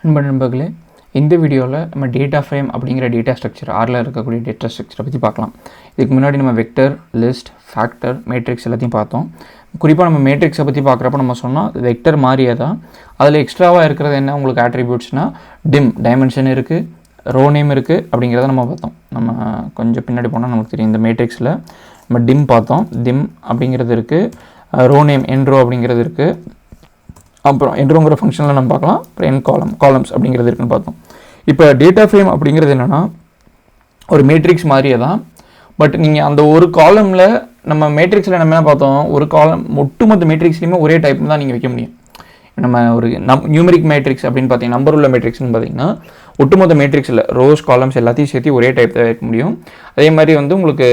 நண்பர்களே, இந்த வீடியோவில் நம்ம டேட்டா ஃப்ரேம் அப்படிங்கிற டேட்டா ஸ்ட்ரக்சர் ஆரில் இருக்கக்கூடிய டேட்டா ஸ்ட்ரக்சரை பற்றி பார்க்கலாம். இதுக்கு முன்னாடி நம்ம வெக்டர், லிஸ்ட், ஃபேக்டர், மேட்ரிக்ஸ் எல்லாத்தையும் பார்த்தோம். குறிப்பாக நம்ம மேட்ரிக்ஸை பற்றி பார்க்குறப்ப நம்ம சொன்னால் வெக்டர் மாதிரியே தான். அதில் எக்ஸ்ட்ராவாக இருக்கிறது என்ன உங்களுக்கு ஆட்ரிபியூட்ஸ்னால் டைமென்ஷன் இருக்குது, ரோ நேம் இருக்குது அப்படிங்கிறத நம்ம பார்த்தோம். நம்ம கொஞ்சம் பின்னாடி போனால் நமக்கு தெரியும். இந்த மேட்ரிக்ஸில் நம்ம பார்த்தோம். அப்படிங்கிறது இருக்குது, ரோ நேம் என்ரோ அப்படிங்கிறது இருக்குது. அப்புறம் என்ரோங்கிற ஃபங்க்ஷனில் நம்ம பார்க்கலாம். அப்புறம் காலம்ஸ் அப்படிங்கிறது இருக்குன்னு பார்த்தோம். இப்போ டேட்டா ஃப்ரேம் அப்படிங்கிறது என்னென்னா ஒரு மேட்ரிக்ஸ் மாதிரியே தான். பட் நீங்கள் அந்த ஒரு காலமில் நம்ம மேட்ரிக்ஸில் நம்ம என்ன பார்த்தோம், ஒரு காலம் ஒட்டுமொத்த மேட்ரிக்ஸ்லையுமே ஒரே டைப் தான் நீங்கள் வைக்க முடியும். நம்ம ஒரு நியூமரிக் மேட்ரிக்ஸ் அப்படின்னு பார்த்தீங்கன்னா, நம்பர் உள்ள மேட்ரிக்ஸ்னு பார்த்தீங்கன்னா ஒட்டுமொத்த மேட்ரிக்ஸில் ரோஸ் காலம்ஸ் எல்லாத்தையும் சேர்த்து ஒரே டைப் தான் வைக்க முடியும். அதே மாதிரி வந்து உங்களுக்கு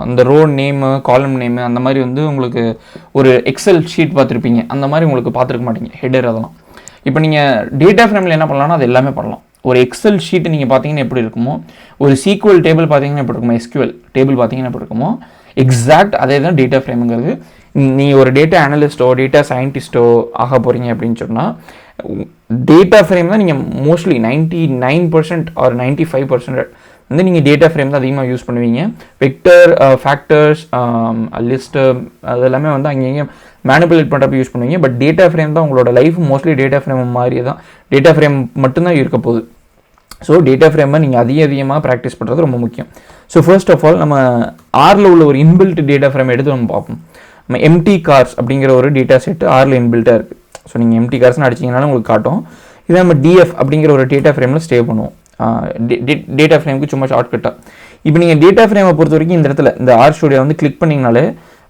அந்த ரோ நேமு, காலம் நேமு அந்த மாதிரி வந்து உங்களுக்கு ஒரு எக்ஸல் ஷீட் பார்த்துருப்பீங்க. அந்த மாதிரி உங்களுக்கு பார்த்துருக்க மாட்டீங்க, ஹெடர் அதெல்லாம். இப்போ நீங்கள் டேட்டா ஃப்ரேமில் என்ன பண்ணலாம்னா அது எல்லாமே பண்ணலாம். ஒரு எக்ஸல் ஷீட்டு நீங்கள் பார்த்தீங்கன்னா எப்படி இருக்குமோ, ஒரு சீக்வல் டேபிள் பார்த்தீங்கன்னா எப்படி இருக்குமோ, எஸ்கியூஎல் டேபிள் பார்த்தீங்கன்னா எப்படி இருக்குமோ, எக்ஸாக்ட் அதே தான் டேட்டா ஃப்ரேமுங்கிறது. நீ ஒரு டேட்டா அனலிஸ்ட்டோ டேட்டா சயின்டிஸ்ட்டோ ஆக போகிறீங்க அப்படின்னு சொன்னால் டேட்டா ஃப்ரேம் தான் நீங்கள் மோஸ்ட்லி 99% ஆர் 95% வந்து நீங்கள் டேட்டா ஃப்ரேம் தான் அதிகமாக யூஸ் பண்ணுவீங்க. வெக்டர், ஃபேக்டர்ஸ், லிஸ்ட்டு அதெல்லாமே வந்து அங்கேயும் மேனிபுலேட் பண்ணுறப்ப யூஸ் பண்ணுவீங்க. பட் டேட்டா ஃப்ரேம் தான் உங்களோட லைஃப் மோஸ்ட்லி டேட்டா ஃப்ரேம் மாதிரியே தான். டேட்டா ஃப்ரேம் மட்டும்தான் இருக்க போகுது. ஸோ டேட்டா ஃப்ரேமை நீங்கள் அதிகமாக ப்ராக்டிஸ் பண்ணுறது ரொம்ப முக்கியம். ஸோ ஃபர்ஸ்ட் ஆஃப் ஆல் நம்ம ஆரில் உள்ள ஒரு இன்பில்ட் டேட்டா ஃப்ரேம் எடுத்து நம்ம பார்ப்போம். நம்ம எம்டி கார்ஸ் அப்படிங்கிற ஒரு டேட்டா செட்டு ஆரில் இன்பில்ட்டாக இருக்குது. ஸோ நீங்கள் எம்டி கார்ஸ்னு அடிச்சிங்கனாலும் உங்களுக்கு காட்டும். இதை நம்ம டிஎஃப் அப்படிங்கிற ஒரு டேட்டா ஃப்ரேமில் ஸ்டே பண்ணுவோம். டேட்டா ஃப்ரேமுக்கு சும்மா ஷார்ட்கட்டாக. இப்போ நீங்கள் டேட்டா ஃப்ரேமை பொறுத்த வரைக்கும் இந்த இடத்துல இந்த ஆர் ஸ்டுடியோ வந்து கிளிக் பண்ணிங்கனாலே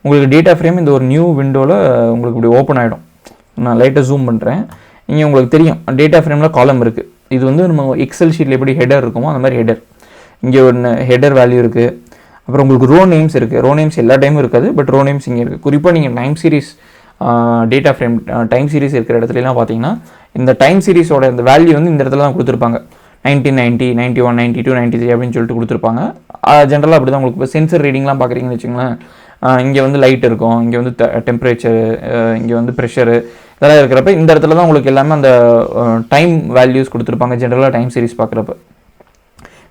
உங்களுக்கு டேட்டா ஃப்ரேம் இந்த ஒரு நியூ விண்டோவில் உங்களுக்கு இப்படி ஓப்பன் ஆகிடும். நான் லைட்டாக ஜூம் பண்ணுறேன். இங்கே உங்களுக்கு தெரியும் டேட்டா ஃப்ரேமில் காலம் இருக்குது. இது வந்து நம்ம எக்ஸல் ஷீட்டில் எப்படி ஹெடர் இருக்குமோ அந்த மாதிரி ஹெடர். இங்கே ஒன்று ஹெடர் வேல்யூ இருக்குது. அப்புறம் உங்களுக்கு ரோ நேம்ஸ் இருக்குது. ரோ நேம்ஸ் எல்லா டைமும் இருக்காது, பட் ரோ நேம்ஸ் இங்கே இருக்குது. குறிப்பாக நீங்கள் time series data frame time series இருக்கிற இடத்துலலாம் பார்த்தீங்கன்னா இந்த டைம் சீரிஸோட இந்த வேல்யூ வந்து இந்த இடத்துல தான் கொடுத்துருப்பாங்க. 1990, 91, 92, 93 அப்படின்னு சொல்லிட்டு கொடுத்துருப்பாங்க. ஜென்ரலாக அப்படி தான் உங்களுக்கு இப்போ சென்சர் ரீடிங்லாம் பார்க்குறீங்கன்னு வச்சுங்களேன். இங்கே வந்து லைட் இருக்கும், இங்கே வந்து டெம்பரேச்சரு, இங்கே வந்து ப்ரெஷரு இதெல்லாம் இருக்கிறப்ப இந்த இடத்துல தான் உங்களுக்கு எல்லாமே அந்த டைம் வேல்யூஸ் கொடுத்துருப்பாங்க. ஜென்ரலாக டைம் சீரிஸ் பார்க்குறப்ப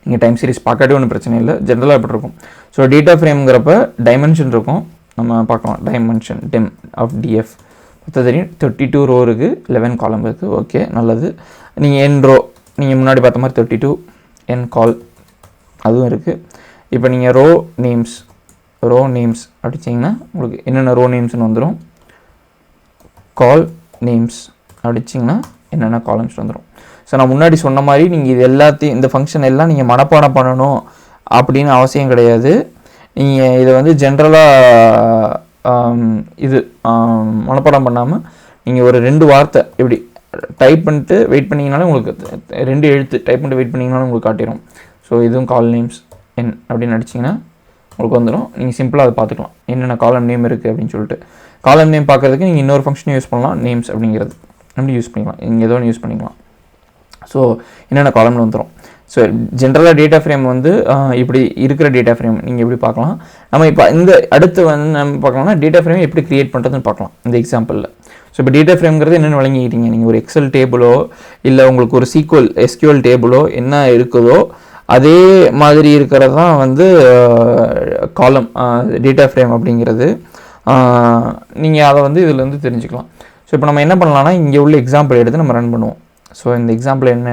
நீங்கள் டைம் சீரிஸ் பார்க்காட்டே ஒன்றும் பிரச்சனை இல்லை, ஜென்ரலாக எப்படி இருக்கும். ஸோ டேட்டா ஃப்ரேம்ங்கிறப்ப டைமென்ஷன் இருக்கும். நம்ம பார்க்கலாம் டைமென்ஷன் ஆஃப் டிஎஃப் மொத்தம் தெரியும். 32 ரோ இருக்குது, 11 காலம் இருக்குது. ஓகே, நல்லது. நீங்கள் என் ரோ நீங்கள் முன்னாடி பார்த்த மாதிரி 32 என் கால் அதுவும் இருக்குது. இப்போ நீங்கள் ரோ நேம்ஸ் அடிச்சிங்கன்னா உங்களுக்கு என்னென்ன ரோ நேம்ஸ்னு வந்துடும். கால் நேம்ஸ் அடிச்சிங்கன்னா என்னென்ன காலம்ஸ் வந்துடும். ஸோ நான் முன்னாடி சொன்ன மாதிரி நீங்கள் இது எல்லாத்தையும் இந்த ஃபங்க்ஷன் எல்லாம் நீங்கள் மனப்பாடம் பண்ணணும் அப்படின்னு அவசியம் கிடையாது. நீங்கள் இதை வந்து ஜென்ரலாக இது மனப்பாடம் பண்ணாமல் நீங்கள் ஒரு 2 வார்த்தை இப்படி டைப் பண்ணிட்டு வெயிட் பண்ணிங்கனாலும் உங்களுக்கு 2 எழுத்து டைப் பண்ணிட்டு வெயிட் பண்ணிங்கனாலும் உங்களுக்கு காட்டிடும். ஸோ இதுவும் கால் நேம்ஸ் என் அப்படின்னு அடிச்சிங்கன்னா உங்களுக்கு வந்துடும். நீங்கள் சிம்பிளாக அதை பார்த்துக்கலாம் என்னென்ன காலம் நேம் இருக்குது அப்படின்னு சொல்லிட்டு. காலம் நேம் பார்க்குறதுக்கு நீங்கள் இன்னொரு ஃபங்க்ஷனை யூஸ் பண்ணலாம், நேம்ஸ் அப்படிங்கிறது அப்படி யூஸ் பண்ணிக்கலாம். இங்கே ஏதோ ஒன்று யூஸ் பண்ணிக்கலாம். ஸோ என்னென்ன காலம்னு வந்துடும். ஸோ ஜென்ரலாக டேட்டா ஃப்ரேம் வந்து இப்படி இருக்கிற டேட்டா ஃப்ரேம் நீங்கள் எப்படி பார்க்கலாம். நம்ம இப்போ இந்த அடுத்து வந்து நம்ம பார்க்கலாம்னா டேட்டா ஃப்ரேம் எப்படி க்ரியேட் பண்ணுறதுன்னு பார்க்கலாம் இந்த எக்ஸாம்பிளில். ஸோ இப்போ டேட்டா ஃப்ரேம்ங்கிறது என்னென்னு வழங்கிக்கிட்டீங்க. நீங்கள் ஒரு எக்ஸல் டேபிளோ இல்லை உங்களுக்கு ஒரு எஸ்கியூஎல் டேபிளோ என்ன இருக்குதோ அதே மாதிரி இருக்கிறது தான் வந்து காலம் டேட்டா ஃப்ரேம் அப்படிங்கிறது. நீங்கள் அதை வந்து இதில் வந்து தெரிஞ்சுக்கலாம். ஸோ இப்போ நம்ம என்ன பண்ணலாம்னா இங்கே உள்ள எக்ஸாம்பிள் எடுத்து நம்ம ரன் பண்ணுவோம். ஸோ இந்த எக்ஸாம்பிள் என்ன,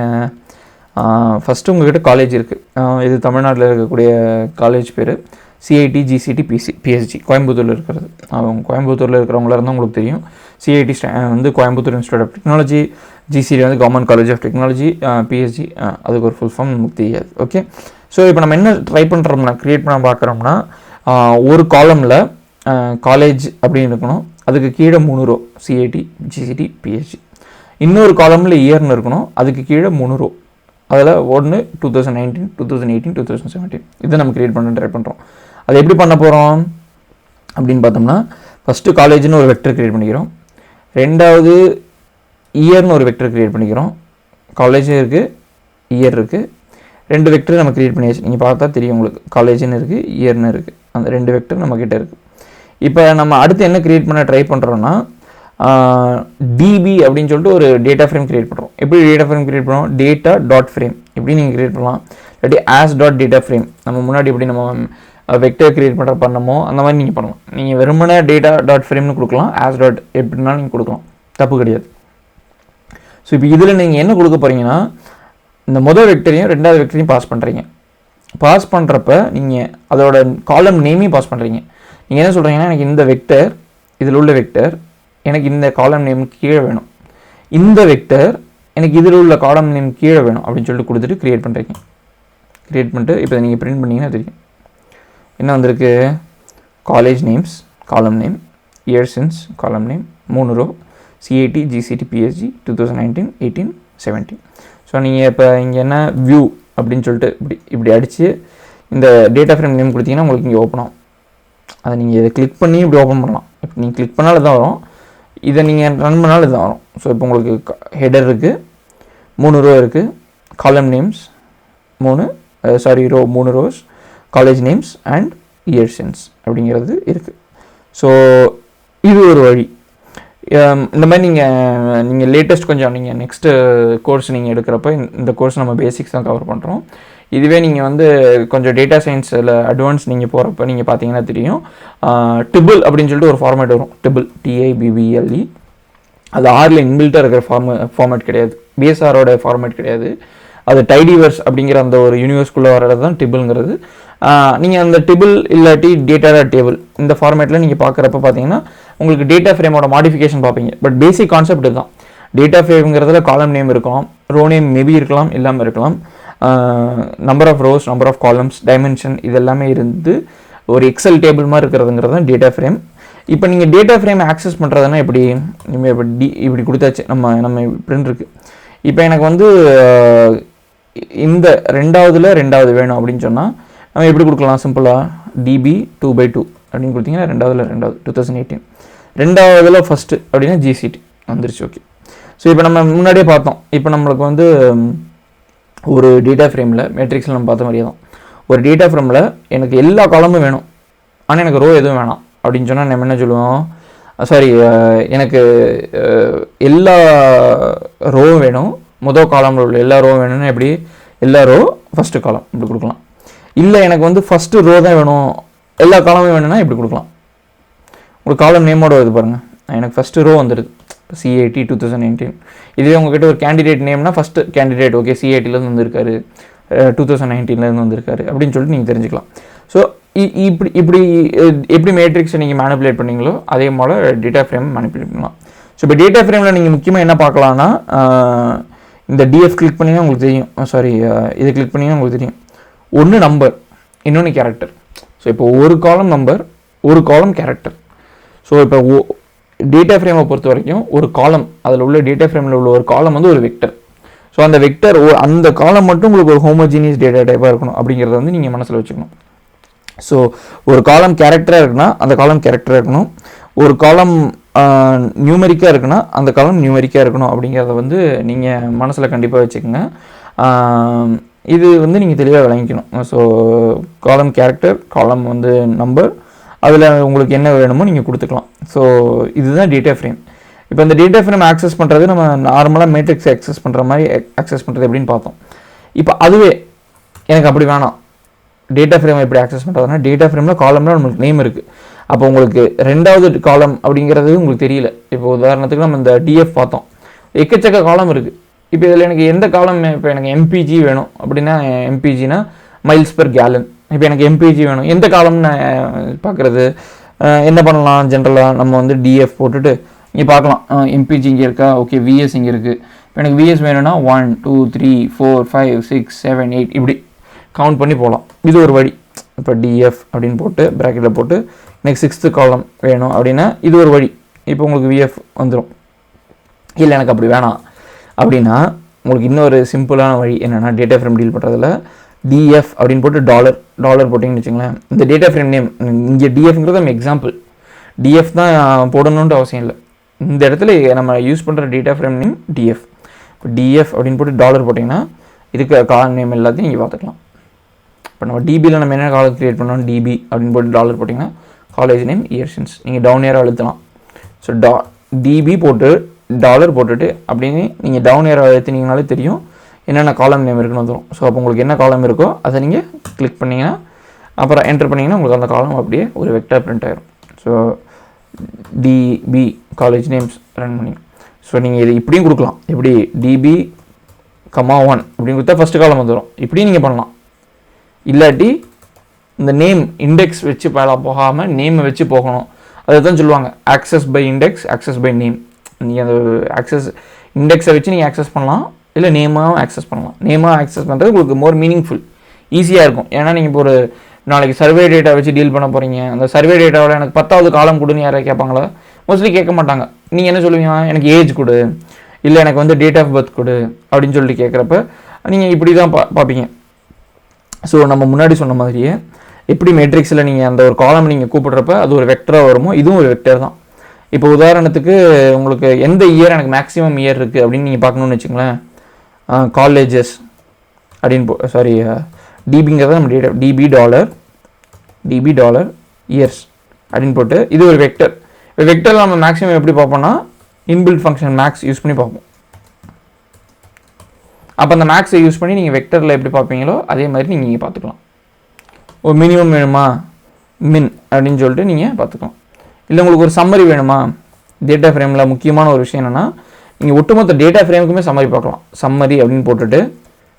ஃபஸ்ட்டு உங்கள்கிட்ட காலேஜ் இருக்குது. இது தமிழ்நாட்டில் இருக்கக்கூடிய காலேஜ் பேர் சிஐடி, ஜிசிடி, பிஎஸ்ஜி கோயம்புத்தூரில் இருக்கிறது. அவங்க கோயம்புத்தூரில் இருக்கிறவங்களா இருந்தால் உங்களுக்கு தெரியும். சிஐடி வந்து Coimbatore institute of technology, GCT வந்து government college of technology, PSG அதுக்கு ஒரு ஃபுல் ஃபார்ம் நமக்கு தெரியாது. ஓகே, ஸோ இப்போ நம்ம என்ன ட்ரை பண்ணுறோம்னா க்ரியேட் பண்ண பார்க்குறோம்னா ஒரு காலமில் காலேஜ் அப்படின்னு இருக்கணும். அதுக்கு கீழே 3 ரோ சிஐடி, ஜிசிடி, பிஎஸ்ஜி. இன்னொரு காலமில் இயர்னு இருக்கணும். அதுக்கு கீழே 3 ரோ. அதில் 1 2019, 2018, 2017 இதை நம்ம க்ரியேட் பண்ண ட்ரை பண்ணுறோம். அது எப்படி பண்ண போகிறோம் அப்படின்னு பார்த்தோம்னா ஃபஸ்ட்டு காலேஜ்னு ஒரு வெக்டர் க்ரியேட் பண்ணிக்கிறோம். ரெண்டாவது இயர்னு ஒரு வெக்டர் க்ரியேட் பண்ணிக்கிறோம். காலேஜும் இருக்குது, இயர் இருக்குது. 2 வெக்டர் நம்ம க்ரியேட் பண்ணியாச்சு. நீங்கள் பார்த்தா தெரியும் உங்களுக்கு காலேஜ்னு இருக்குது, இயர்னு இருக்குது. அந்த 2 வெக்டர் நம்மக்கிட்ட இருக்குது. இப்போ நம்ம அடுத்து என்ன க்ரியேட் பண்ண ட்ரை பண்ணுறோன்னா டிபி அப்படின்னு சொல்லிட்டு ஒரு டேட்டா ஃப்ரேம் க்ரியேட் பண்ணுறோம். எப்படி டேட்டா ஃப்ரேம் க்ரியேட் பண்ணுறோம்? டேட்டா டாட் ஃப்ரேம் எப்படி நீங்கள் க்ரியேட் பண்ணலாம், இல்லாட்டி ஆஸ் டாட் டேட்டா ஃப்ரேம் நம்ம முன்னாடி எப்படி நம்ம வெக்டர் க்ரியேட் பண்ணுற பண்ணமோ அந்த மாதிரி நீங்கள் பண்ணலாம். நீங்கள் வெறுமனே டேட்டா டாட் ஃப்ரேம்னு கொடுக்கலாம், ஆஸ் டாட் எப்படினாலும் நீங்கள் கொடுக்கலாம், தப்பு கிடையாது. ஸோ இப்போ இதில் நீங்கள் என்ன கொடுக்க போகிறீங்கன்னா, இந்த முதல் வெக்டரையும் ரெண்டாவது வெக்டரையும் பாஸ் பண்ணுறீங்க. பாஸ் பண்ணுறப்ப நீங்கள் அதோட காலம் நேமையும் பாஸ் பண்ணுறீங்க. நீங்கள் என்ன சொல்கிறீங்கன்னா, எனக்கு இந்த வெக்டர் இதில் உள்ள வெக்டர் எனக்கு இந்த காலம் நேம் கீழே வேணும், இந்த வெக்டர் எனக்கு இதில் உள்ள காலம் நேம் கீழே வேணும் அப்படின்னு சொல்லிட்டு கொடுத்துட்டு க்ரியேட் பண்ணுறீங்க. க்ரியேட் பண்ணிட்டு இப்போ நீங்கள் பிரிண்ட் பண்ணிங்கன்னா தெரியும் என்ன வந்திருக்கு. College names column name, year since column name, 3 row, CAT GCT PSG 2019 18 17. So நீங்கள் இப்போ இங்கே என்ன வியூ அப்படின்னு சொல்லிட்டு இப்படி அடித்து இந்த டேட்டா ஃப்ரேம் நேம் கொடுத்தீங்கன்னா உங்களுக்கு இங்கே ஓப்பன் ஆகும். அதை நீங்கள் இதை கிளிக் பண்ணி இப்படி ஓப்பன் பண்ணலாம். இப்போ நீங்கள் கிளிக் பண்ணாலும் தான் வரும், இதை நீங்கள் ரன் பண்ணாலும் இதுதான் வரும். ஸோ இப்போ உங்களுக்கு ஹெடர் இருக்குது, 3 ரோ இருக்குது, column names 3 row 3 rows, college names and year since அப்படிங்கிறது இருக்குது. ஸோ இது ஒரு வழி. இந்த மாதிரி நீங்கள் லேட்டஸ்ட் கொஞ்சம் நீங்கள் நெக்ஸ்ட்டு கோர்ஸ் நீங்கள் எடுக்கிறப்ப இந்த கோர்ஸ் நம்ம பேசிக்ஸ் தான் கவர் பண்ணுறோம். இதுவே நீங்கள் வந்து கொஞ்சம் டேட்டா சயின்ஸில் அட்வான்ஸ் நீங்கள் போகிறப்ப நீங்கள் பார்த்தீங்கன்னா தெரியும், டிபிள் அப்படின்னு சொல்லிட்டு ஒரு ஃபார்மேட் வரும். டிபிள் TIBBLE அது ஆரில் இன்பில்ட்டாக இருக்கிற ஃபார்மேட் கிடையாது, பிஎஸ்ஆரோட ஃபார்மேட் கிடையாது. அது டைடிவர்ஸ் அப்படிங்கிற அந்த ஒரு யூனிவர்ஸ்குள்ளே வர்றது தான் டிபிள்ங்கிறது. நீங்கள் அந்த டிபிள் இல்லாட்டி டேட்டா டேபிள் இந்த ஃபார்மேட்டில் நீங்கள் பார்க்குறப்ப பார்த்தீங்கன்னா உங்களுக்கு டேட்டா ஃப்ரேமோட மாடிஃபிகேஷன் பார்ப்பீங்க. பட் பேசிக் கான்செப்ட் இதுதான். டேட்டா ஃப்ரேம்ங்கிறதுல காலம் நேம் இருக்கலாம், ரோ நேம் மேபி இருக்கலாம், இல்லாமல் இருக்கலாம். Number of rows, number of columns, dimension இதெல்லாமே இருந்து ஒரு எக்ஸல் டேபிள் மாதிரி இருக்கிறதுங்கிறது தான் டேட்டா ஃப்ரேம். இப்போ நீங்கள் டேட்டா ஃப்ரேம் ஆக்சஸ் பண்ணுறதுனா எப்படி, நீங்கள் இப்படி கொடுத்தாச்சு, நம்ம பிரிண்ட் இருக்குது. இப்போ எனக்கு வந்து இந்த ரெண்டாவது வேணும் அப்படின்னு சொன்னால் நம்ம எப்படி கொடுக்கலாம், சிம்பிளாக DB 2/2 அப்படின்னு கொடுத்தீங்கன்னா ரெண்டாவது 2018, ரெண்டாவதுல ஃபஸ்ட்டு அப்படின்னா GCT வந்துருச்சு. ஓகே. ஸோ இப்போ நம்ம முன்னாடியே பார்த்தோம், இப்போ நம்மளுக்கு வந்து ஒரு டேட்டா ஃப்ரேமில் மேட்ரிக்ஸில் நம்ம பார்த்த மாதிரியே தான், ஒரு டேட்டா ஃப்ரேமில் எனக்கு எல்லா காலமும் வேணும் ஆனால் எனக்கு ரோ எதுவும் வேணாம் அப்படின்னு சொன்னால் நம்ம என்ன சொல்லுவோம், எனக்கு எல்லா ரோவும் வேணும், முதல் காலமில் உள்ள எல்லா ரோவும் வேணும்னா எப்படி, எல்லா ரோ ஃபஸ்ட்டு காலம் இப்படி கொடுக்கலாம். இல்லை எனக்கு வந்து ஃபஸ்ட்டு ரோ தான் வேணும், எல்லா காலமும் வேணும்னா இப்படி கொடுக்கலாம். ஒரு காலம் நேமோட இது பாருங்கள், எனக்கு ஃபஸ்ட்டு ரோ வந்துடுது CAT 2019. இதுவே உங்ககிட்ட ஒரு கேண்டிடேட் நேம்னா ஃபஸ்ட்டு கேண்டிடேட் ஓகே CATலேருந்து வந்திருக்காரு, 2019 வந்திருக்காரு அப்படின்னு சொல்லிட்டு நீங்கள் தெரிஞ்சுக்கலாம். ஸோ இப்படி எப்படி மேட்ரிக்ஸை நீங்கள் மேனிப்புலேட் பண்ணீங்களோ அதே போல் டேட்டா ஃப்ரேம் மேனிப்புலேட் பண்ணலாம். ஸோ இப்போ டேட்டா ஃப்ரேமில் நீங்கள் முக்கியமாக என்ன பார்க்கலான்னா, இந்த DF கிளிக் பண்ணிங்கன்னா உங்களுக்கு தெரியும், இதை கிளிக் பண்ணிங்கன்னா உங்களுக்கு தெரியும், ஒன்று நம்பர் இன்னொன்று கேரக்டர். ஸோ இப்போ ஒரு காலம் நம்பர், ஒரு காலம் கேரக்டர். ஸோ இப்போ டேட்டா ஃப்ரேமை பொறுத்த வரைக்கும் ஒரு காலம், அதில் உள்ள டேட்டா ஃப்ரேமில் உள்ள ஒரு காலம் வந்து ஒரு வெக்டர். ஸோ அந்த வெக்டர் அந்த காலம் மட்டும் உங்களுக்கு ஒரு ஹோமோஜீனியஸ் டேட்டா டைப்பாக இருக்கணும் அப்படிங்கிறத வந்து நீங்கள் மனசில் வச்சுக்கணும். ஸோ ஒரு காலம் கேரக்டராக இருக்குன்னா அந்த காலம் கேரக்டராக இருக்கணும், ஒரு காலம் நியூமெரிக்காக இருக்குன்னா அந்த காலம் நியூமெரிக்காக இருக்கணும் அப்படிங்கிறத வந்து நீங்கள் மனசில் கண்டிப்பாக வச்சுக்கோங்க. இது வந்து நீங்கள் தெளிவாக விளங்கிக்கணும். ஸோ காலம் கேரக்டர், காலம் வந்து நம்பர், அதில் உங்களுக்கு என்ன வேணுமோ நீங்கள் கொடுத்துக்கலாம். ஸோ இதுதான் டேட்டா ஃப்ரேம். இப்போ இந்த டேட்டா ஃப்ரேம் ஆக்சஸ் பண்ணுறது நம்ம நார்மலாக மேட்ரிக்ஸ் ஆக்சஸ் பண்ணுற மாதிரி ஆக்சஸ் பண்ணுறது எப்படின்னு பார்த்தோம். இப்போ அதுவே எனக்கு அப்படி வேணாம், டேட்டா ஃப்ரேம் எப்படி ஆக்சஸ் பண்ணுறதுனா, டேட்டா ஃப்ரேமில் காலம்னா நம்மளுக்கு நேம் இருக்குது. அப்போ உங்களுக்கு ரெண்டாவது காலம் அப்படிங்கிறது உங்களுக்கு தெரியல. இப்போ உதாரணத்துக்கு நம்ம இந்த DF பார்த்தோம், எக்கச்சக்க காலம் இருக்குது. இப்போ இதில் எனக்கு எந்த காலம், இப்போ எனக்கு MPG வேணும் அப்படின்னா, MPGனா மைல்ஸ் பெர் கேலன். இப்போ எனக்கு MPG வேணும், எந்த காலம்னு பார்க்குறது, என்ன பண்ணலாம், ஜென்ரலாக நம்ம வந்து DF போட்டுட்டு இங்கே பார்க்கலாம், MPG இங்கே இருக்கா, ஓகே VS இங்கே இருக்குது. இப்போ எனக்கு VS வேணும்னா 1 2 3 4 5 6 7 8 இப்படி கவுண்ட் பண்ணி போகலாம். இது ஒரு வழி. இப்போ DF அப்படின்னு போட்டு ப்ராக்கெட்டில் போட்டு எனக்கு 6th காலம் வேணும் அப்படின்னா இது ஒரு வழி. இப்போ உங்களுக்கு VF வந்துடும். இல்லை எனக்கு அப்படி வேணாம் அப்படின்னா உங்களுக்கு இன்னொரு சிம்பிளான வழி என்னென்னா, டேட்டா ஃப்ரேம் டீல் பண்ணுறதுல DF அப்படின்னு போட்டு டாலர் போட்டிங்கன்னு வச்சுங்களேன், இந்த டேட்டா ஃப்ரேம் நேம் இங்கே DFங்கிறது நம்ம எக்ஸாம்பிள், DF தான் போடணுன்ட்டு அவசியம் இல்லை. இந்த இடத்துல நம்ம யூஸ் பண்ணுற டேட்டா ஃப்ரேம் நேம் DF. இப்போ DF அப்படின்னு போட்டு டாலர் போட்டிங்கன்னா இதுக்கு காலம் நேம் எல்லாத்தையும் இங்கே பார்த்துக்கலாம். இப்போ நம்ம DBயில் நம்ம என்ன காலம் க்ரியேட் பண்ணோம், DB அப்படின்னு போட்டு டாலர் போட்டிங்கன்னா காலேஜ் நேம், இயர் சின்ஸ். நீங்கள் டவுன் இயராக அழுத்தலாம். ஸோ டிபி போட்டு டாலர் போட்டுட்டு அப்படின்னு நீங்கள் டவுன் ஏரோ ஏற்றினீங்கனாலே தெரியும் என்னென்ன காலம் நேம் இருக்குன்னு வந்துடும். ஸோ அப்போ உங்களுக்கு என்ன காலம் இருக்கோ அதை நீங்கள் கிளிக் பண்ணிங்கன்னா அப்புறம் என்டர் பண்ணிங்கன்னா உங்களுக்கு அந்த காலம் அப்படியே ஒரு வெக்டர் பிரிண்ட் ஆயிரும். So DB college names run பண்ணி ஸோ நீங்கள் இது இப்படியும் கொடுக்கலாம். எப்படி டிபி கமா 1 அப்படின்னு கொடுத்தா ஃபஸ்ட்டு காலம் வந்துடும். இப்படியும் நீங்கள் பண்ணலாம். இல்லாட்டி இந்த நேம் இண்டெக்ஸ் வச்சு போகாமல் நேமை வச்சு போகணும். அதை தான் சொல்லுவாங்க access by index, access by name. நீங்கள் அந்த ஆக்சஸ் இண்டெக்ஸை வச்சு நீங்கள் ஆக்சஸ் பண்ணலாம், இல்லை நேமாகவும் ஆக்சஸ் பண்ணலாம். நேமாக ஆக்சஸ் பண்ணுறது உங்களுக்கு மோர் மீனிங்ஃபுல், ஈஸியாக இருக்கும். ஏன்னா நீங்கள் இப்போ ஒரு நாளைக்கு சர்வே டேட்டா வச்சு டீல் பண்ண போகிறீங்க. அந்த சர்வே டேட்டாவோட எனக்கு 10வது காலம் கொடுன்னு யாராவது கேட்பாங்களா? மோஸ்ட்லி கேட்க மாட்டாங்க. நீங்கள் என்ன சொல்லுவீங்க, எனக்கு ஏஜ் கொடு, இல்லை எனக்கு வந்து டேட் ஆஃப் பர்த் கொடு அப்படின்னு சொல்லிட்டு கேட்குறப்ப நீங்கள் இப்படி தான் பார்ப்பீங்க. ஸோ நம்ம முன்னாடி சொன்ன மாதிரியே எப்படி மேட்ரிக்ஸில் நீங்கள் அந்த ஒரு காலம் நீங்கள் கூப்பிடுறப்ப அது ஒரு வெக்டராக வருமோ, இதுவும் ஒரு வெக்டர் தான். இப்போ உதாரணத்துக்கு உங்களுக்கு எந்த இயர் எனக்கு மேக்ஸிமம் இயர் இருக்குது அப்படின்னு நீங்கள் பார்க்கணுன்னு வச்சுங்களேன். காலேஜஸ் அப்படின்னு சாரி டிபிங்கிறத நம்ம டேட்டா டிபி டாலர் இயர்ஸ் அப்படின்னு போட்டு இது ஒரு வெக்டர். இப்போ வெக்டரில் நம்ம மேக்ஸிமம் எப்படி பார்ப்போம்னா இன்பில்ட் ஃபங்க்ஷன் மேக்ஸ் யூஸ் பண்ணி பார்ப்போம். அப்போ அந்த மேக்ஸை யூஸ் பண்ணி நீங்கள் வெக்டரில் எப்படி பார்ப்பீங்களோ அதே மாதிரி நீங்கள் இங்கே பார்த்துக்கலாம். ஒரு மினிமம் வேணுமா மின் அப்படின்னு சொல்லிட்டு நீங்கள் பார்த்துக்கலாம். இல்லை உங்களுக்கு ஒரு சம்மரி வேணுமா, டேட்டா ஃப்ரேமில் முக்கியமான ஒரு விஷயம் என்னென்னா நீங்கள் ஒட்டுமொத்த டேட்டா ஃப்ரேமுக்குமே சம்மரி பார்க்கலாம். சம்மரி அப்படின்னு போட்டுட்டு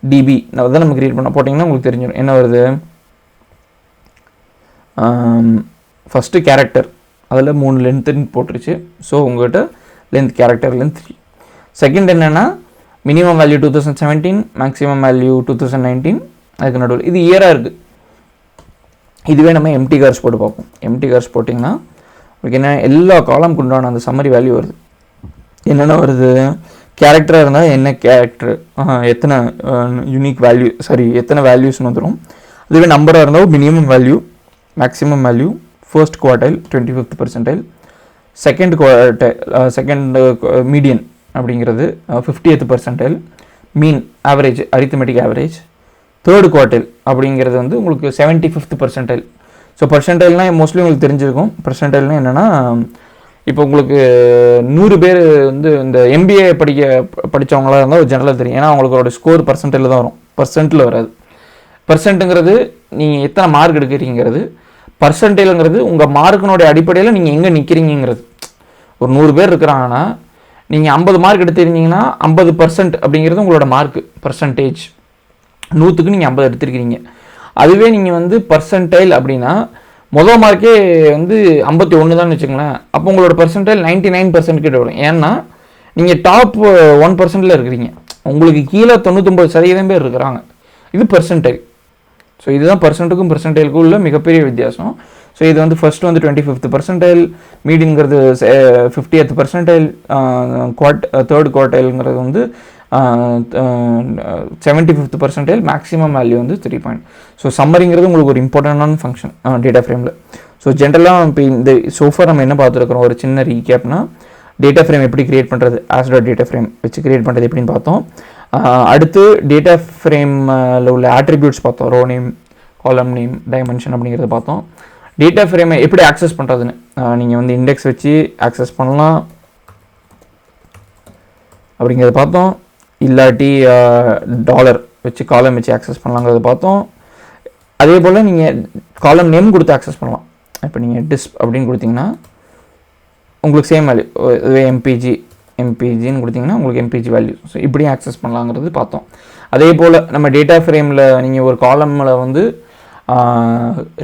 டிபி அதான் நம்ம கிரியேட் பண்ண போட்டிங்கன்னா உங்களுக்கு தெரிஞ்சிடும் என்ன வருது. ஃபஸ்ட்டு கேரக்டர் அதில் 3 லென்த்துன்னு போட்டுருச்சு. ஸோ உங்கள்கிட்ட லென்த் கேரக்டர் லென்த் 3. செகண்ட் என்னென்னா மினிமம் வேல்யூ 2017, மேக்ஸிமம் வேல்யூ 2019. அதுக்கு நடுவில் இது இயராக இருக்குது. இதுவே நம்ம எம்டி கார்ஸ் போட்டு பார்ப்போம். எம்டி கார்ஸ் போட்டிங்கன்னா உங்களுக்கு என்ன எல்லா காலம்க்கு உண்டான அந்த சம்மரி வேல்யூ வருது. என்னென்ன வருது, கேரக்டராக இருந்தால் என்ன கேரக்டர், எத்தனை யூனிக் வேல்யூ எத்தனை வேல்யூஸ்னு வந்துடும். அதுவே நம்பராக இருந்தால் minimum value, maximum value, first quartile 25th percentile, second median அப்படிங்கிறது 50th percentile, மீன் average arithmetic average, third quartile அப்படிங்கிறது வந்து உங்களுக்கு 75th percentile. ஸோ பர்சன்டைல்னால் மோஸ்ட்லி உங்களுக்கு தெரிஞ்சிருக்கும். பர்சன்டைல்னால் என்னென்னா இப்போ உங்களுக்கு 100 பேர் வந்து இந்த எம்பிஏ படித்தவங்களாக இருந்தால் ஒரு ஜெனரலாக தெரியும். ஏன்னா அவங்களோட ஸ்கோர் பர்சன்டைலில் தான் வரும், பர்சன்ட்டில் வராது. பர்சன்ட்டுங்கிறது நீங்கள் எத்தனை மார்க் எடுக்கிறீங்கிறது, பர்சன்டைலுங்கிறது உங்கள் மார்க்கினுடைய அடிப்படையில் நீங்கள் எங்கே நிற்கிறீங்கிறது. ஒரு 100 பேர் இருக்கிறாங்கன்னா நீங்கள் 50 மார்க் எடுத்துருந்தீங்கன்னா 50% அப்படிங்கிறது உங்களோட மார்க்கு பர்சன்டேஜ். 100க்கு நீங்கள் 50 எடுத்துருக்கிறீங்க. அதுவே நீங்கள் வந்து பர்சன்டைல் அப்படின்னா மொதல் மார்க்கே வந்து 51 தான் வச்சுங்களேன். அப்போ உங்களோட பர்சன்டைல் 99% கிட்ட வரும். ஏன்னா நீங்கள் டாப் 1%ல் இருக்கிறீங்க, உங்களுக்கு கீழே 99% பேர் இருக்கிறாங்க. இது பர்சன்டைல். ஸோ இதுதான் பர்சன்ட்டுக்கும் பர்சன்டைலுக்கும் உள்ள மிகப்பெரிய வித்தியாசம். ஸோ இது வந்து ஃபஸ்ட்டு வந்து 25th percentile, மீடியங்கிறது 50th percentile, தேர்ட் குவார்டைலுங்கிறது வந்து 75th percentile, மேக்ஸிமம் வேல்யூ வந்து 3 பாயிண்ட். ஸோ சம்மரிங்கிறது உங்களுக்கு ஒரு இம்பார்ட்டண்டான ஃபங்க்ஷன் டேட்டா ஃப்ரேமில். ஸோ ஜென்ரலாக இப்போ இந்த சோஃபார் நம்ம என்ன பார்த்துருக்குறோம், ஒரு சின்ன ரீகேப்னா டேட்டா ஃப்ரேம் எப்படி கிரியேட் பண்ணுறது, ஆஸ்டாட் டேட்டா ஃப்ரேம் வச்சு கிரியேட் பண்ணுறது எப்படின்னு பார்த்தோம். அடுத்து டேட்டா ஃப்ரேமில் உள்ள ஆட்ரிபியூட்ஸ் பார்த்தோம். Row name, column name, dimension அப்படிங்கிறத பார்த்தோம். டேட்டா ஃப்ரேமை எப்படி ஆக்சஸ் பண்ணுறதுன்னு நீங்கள் வந்து இண்டெக்ஸ் வச்சு ஆக்சஸ் பண்ணலாம் அப்படிங்கிறத பார்த்தோம். இல்லாட்டி டாலர் வச்சு காலம் வச்சு ஆக்சஸ் பண்ணலாங்கிறத பார்த்தோம். அதே போல் நீங்கள் காலம் நேம் கொடுத்து ஆக்சஸ் பண்ணலாம். இப்போ நீங்கள் டிஸ்ப் அப்படின்னு கொடுத்தீங்கன்னா உங்களுக்கு சேம் வேல்யூ, எம்பிஜின்னு கொடுத்தீங்கன்னா உங்களுக்கு எம்பிஜி வேல்யூ. ஸோ இப்படியும் ஆக்சஸ் பண்ணலாங்கிறது பார்த்தோம். அதே போல் நம்ம டேட்டா ஃப்ரேமில் நீங்கள் ஒரு காலமில் வந்து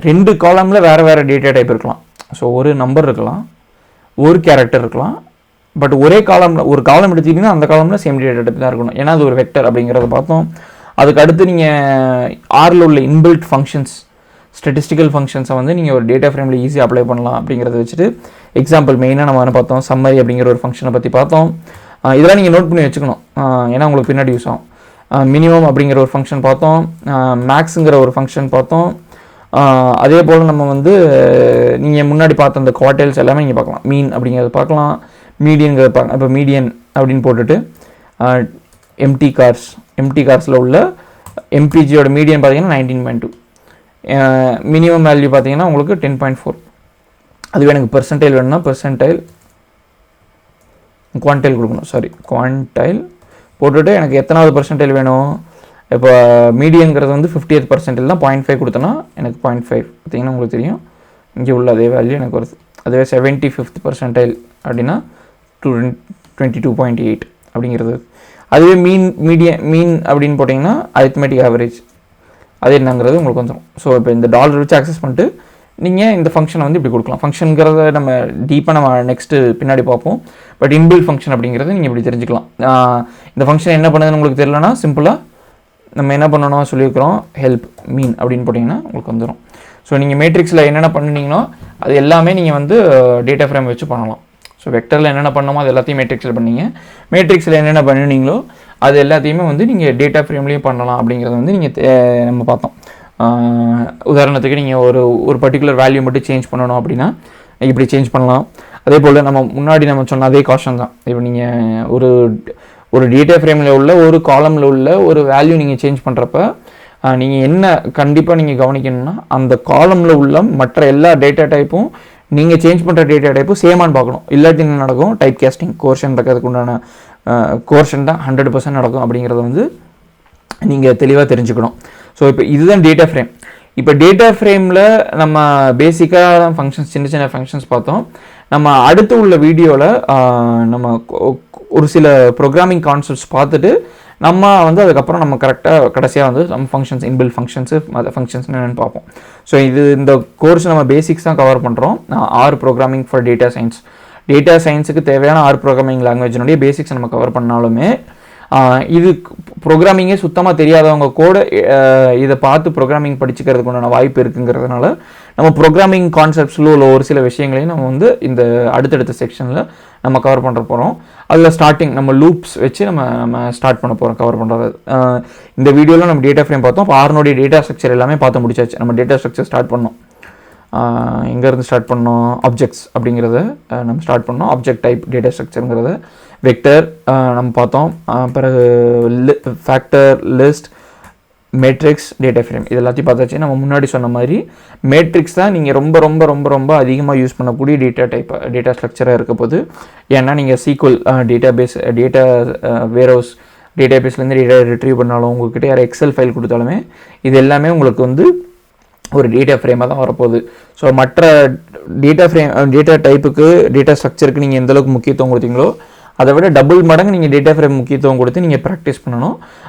2 காலமில் வேறு டேட்டா டைப் இருக்கலாம். ஸோ ஒரு நம்பர் இருக்கலாம், ஒரு கேரக்டர் இருக்கலாம். பட் ஒரே காலமில் ஒரு காலம் எடுத்துக்கிட்டிங்கன்னா அந்த காலமில் சேம் டேட்டா டைப் தான் இருக்கணும். ஏன்னா அது ஒரு வெக்டர் அப்படிங்கிறத பார்த்தோம். அதுக்கு அடுத்து நீங்கள் ஆரில் உள்ள இன்பில்ட் ஃபங்க்ஷன்ஸ், ஸ்டட்டிஸ்டிக்கல் ஃபங்க்ஷன்ஸை வந்து நீங்கள் ஒரு டேட்டா ஃப்ரேமில் ஈஸியாக அப்ளை பண்ணலாம் அப்படிங்கிறத வச்சுட்டு எக்ஸாம்பிள் மெயினாக நம்ம என்ன பார்த்தோம், சம்மரி அப்படிங்கிற ஒரு ஃபங்க்ஷனை பற்றி பார்த்தோம். இதெல்லாம் நீங்கள் நோட் பண்ணி வச்சுக்கணும், ஏன்னா உங்களுக்கு பின்னாடி யூஸ் ஆகும். மினிமம் அப்படிங்கிற ஒரு ஃபங்க்ஷன் பார்த்தோம், மேக்ஸுங்கிற ஒரு ஃபங்க்ஷன் பார்த்தோம். அதே போல் நம்ம வந்து நீங்கள் முன்னாடி பார்த்த அந்த குவார்டைல்ஸ் எல்லாமே நீங்கள் பார்க்கலாம். மீன் அப்படிங்கிறத பார்க்கலாம், மீடியன்கிறத பார்க்கலாம். இப்போ மீடியன் அப்படின்னு போட்டுட்டு எம்டி கார்ஸில் உள்ள எம்பிஜியோட மீடியன் பார்த்தீங்கன்னா 19.2, மினிமம் வேல்யூ பார்த்தீங்கன்னா உங்களுக்கு 10.4. அதுவே எனக்கு பெர்சன்டைல் வேணும்னா பெர்சன்டைல் குவான்டைல் கொடுக்கணும், சாரி குவான்டைல் போட்டுட்டு எனக்கு எத்தனாவது பர்சன்டைல் வேணும். இப்போ மீடியங்கிறது வந்து 50th பர்சன்டைல் தான், 0.5 கொடுத்தோன்னா எனக்கு 0.5 பார்த்தீங்கன்னா உங்களுக்கு தெரியும் இங்கே உள்ள அதே வேல்யூ எனக்கு வருது. அதுவே 75th பர்சன்டைல் அப்படின்னா 22.8 அப்படிங்கிறது. அதுவே மீன் அப்படின்னு போட்டிங்கன்னா அரித்மெட்டிக் ஆவரேஜ் அது என்னங்கிறது உங்களுக்கு வந்துடும். ஸோ இப்போ இந்த டாலர் வச்சு ஆக்சஸ் பண்ணிட்டு நீங்கள் இந்த ஃபங்க்ஷனை வந்து இப்படி கொடுக்கலாம். ஃபங்க்ஷனுங்கிறத நம்ம டீப்பாக நம்ம நெக்ஸ்ட்டு பின்னாடி பார்ப்போம். பட் இன்பில் ஃபங்க்ஷன் அப்படிங்கிறது நீங்கள் இப்படி தெரிஞ்சுக்கலாம். இந்த ஃபங்க்ஷன் என்ன பண்ணுதுன்னு உங்களுக்கு தெரியலனா சிம்பிளாக நம்ம என்ன பண்ணணும் சொல்லியிருக்கிறோம், ஹெல்ப் மீன் அப்படின்னு போட்டிங்கன்னா உங்களுக்கு வந்துடும். ஸோ நீங்கள் மேட்ரிக்ஸில் என்னென்ன பண்ணினீங்களோ அது எல்லாமே நீங்கள் வந்து டேட்டா ஃப்ரேம் வச்சு பண்ணலாம். ஸோ வெக்டரில் என்னென்ன பண்ணணுமோ அது எல்லாத்தையும் மேட்ரிக்ஸில் பண்ணீங்க, மேட்ரிக்ஸில் என்னென்ன பண்ணினீங்களோ அது எல்லாத்தையுமே வந்து நீங்கள் டேட்டா ஃப்ரேம்லேயும் பண்ணலாம் அப்படிங்கிறத வந்து நீங்கள் நம்ம பார்த்தோம். உதாரணத்துக்கு நீங்கள் ஒரு பர்டிகுலர் வேல்யூ மட்டும் சேஞ்ச் பண்ணணும் அப்படின்னா இப்படி சேஞ்ச் பண்ணலாம். அதே போல் நம்ம முன்னாடி நம்ம சொன்ன அதே காஷன் தான். இப்போ நீங்கள் ஒரு டேட்டா ஃப்ரேமில் உள்ள ஒரு காலமில் உள்ள ஒரு வேல்யூ நீங்கள் சேஞ்ச் பண்ணுறப்ப நீங்கள் என்ன கண்டிப்பாக நீங்கள் கவனிக்கணும்னா அந்த காலமில் உள்ள மற்ற எல்லா டேட்டா டைப்பும் நீங்கள் சேஞ்ச் பண்ணுற டேட்டா டைப்பும் சேமான்னு பார்க்கணும். இல்லாட்டி என்ன நடக்கும், டைப் கேஸ்டிங் கோர்ஷன் இருக்கிறதுக்கு உண்டான கோர்ஷன் தான் 100% நடக்கும் அப்படிங்கிறத வந்து நீங்கள் தெளிவாக தெரிஞ்சுக்கணும். ஸோ இப்போ இதுதான் டேட்டா ஃப்ரேம். இப்போ டேட்டா ஃப்ரேமில் நம்ம பேசிக்காக ஃபங்க்ஷன்ஸ் சின்ன சின்ன ஃபங்க்ஷன்ஸ் பார்த்தோம். நம்ம அடுத்து உள்ள வீடியோவில் நம்ம ஒரு சில ப்ரோக்ராமிங் கான்செப்ட்ஸ் பார்த்துட்டு நம்ம வந்து அதுக்கப்புறம் நம்ம கரெக்டாக கடைசியாக வந்து நம்ம ஃபங்க்ஷன்ஸ் இன்பில் ஃபங்க்ஷன்ஸு மற்ற ஃபங்க்ஷன்ஸ் என்னென்னு பார்ப்போம். ஸோ இந்த கோர்ஸ் நம்ம பேசிக்ஸ் தான் கவர் பண்ணுறோம். R programming for data science, data சயின்ஸுக்கு தேவையான ஆர் ப்ரோக்ராமிங் லாங்குவேஜினுடைய பேசிக்ஸ் நம்ம கவர் பண்ணாலுமே இது ப்ரோக்ராமிங்கே சுத்தமாக தெரியாதவங்க கூட இதை பார்த்து ப்ரோக்ராமிங் படிச்சுக்கிறதுக்கு உண்டான வாய்ப்பு இருக்குங்கிறதுனால நம்ம ப்ரோக்ராமிங் கான்செப்ட்ஸில் உள்ள ஒரு சில விஷயங்களையும் நம்ம வந்து இந்த அடுத்தடுத்த செக்ஷனில் நம்ம கவர் பண்ணுற போகிறோம். அதில் ஸ்டார்டிங் நம்ம லூப்ஸ் வச்சு நம்ம ஸ்டார்ட் பண்ண போகிறோம் கவர் பண்ணுறது. இந்த வீடியோவில் நம்ம டேட்டா ஃப்ரேம் பார்த்தோம். இப்போ ஆர்னுடைய டேட்டா ஸ்ட்ரக்சர் எல்லாமே பார்த்து முடிச்சாச்சு. நம்ம டேட்டா ஸ்ட்ரக்சர் ஸ்டார்ட் பண்ணோம். எங்கேருந்து ஸ்டார்ட் பண்ணோம், ஆப்ஜெக்ட்ஸ் அப்படிங்கிறத நம்ம ஸ்டார்ட் பண்ணோம். ஆப்ஜெக்ட் டைப் டேட்டா ஸ்ட்ரக்சருங்கிறத வெக்டர் நம்ம பார்த்தோம். பிறகு factor, list, matrix, data frame இது எல்லாத்தையும் பார்த்தாச்சு. நம்ம முன்னாடி சொன்ன மாதிரி மேட்ரிக்ஸ் தான் நீங்கள் ரொம்ப ரொம்ப ரொம்ப ரொம்ப அதிகமாக யூஸ் பண்ணக்கூடிய டேட்டா ஸ்ட்ரக்சராக இருக்க போது. ஏன்னா நீங்கள் சீக்வல் டேட்டாபேஸ், டேட்டா வேர்ஹவுஸ் டேட்டாபேஸ்லேருந்து டேட்டா ரிட்ரீவ் பண்ணாலும் உங்கள்கிட்ட யார் எக்ஸல் ஃபைல் கொடுத்தாலுமே இது எல்லாமே உங்களுக்கு வந்து ஒரு டேட்டா ஃப்ரேமாக தான் வரப்போகுது. ஸோ மற்ற டேட்டா டைப்புக்கு டேட்டா ஸ்ட்ரக்சருக்கு நீங்கள் எந்தளவுக்கு முக்கியத்துவம் கொடுத்தீங்களோ அதை விட டபுள் மடங்கு நீங்கள் டேட்டா ஃப்ரேம் முக்கியத்துவம் கொடுத்து நீங்கள் ப்ராக்டிஸ் பண்ணணும்.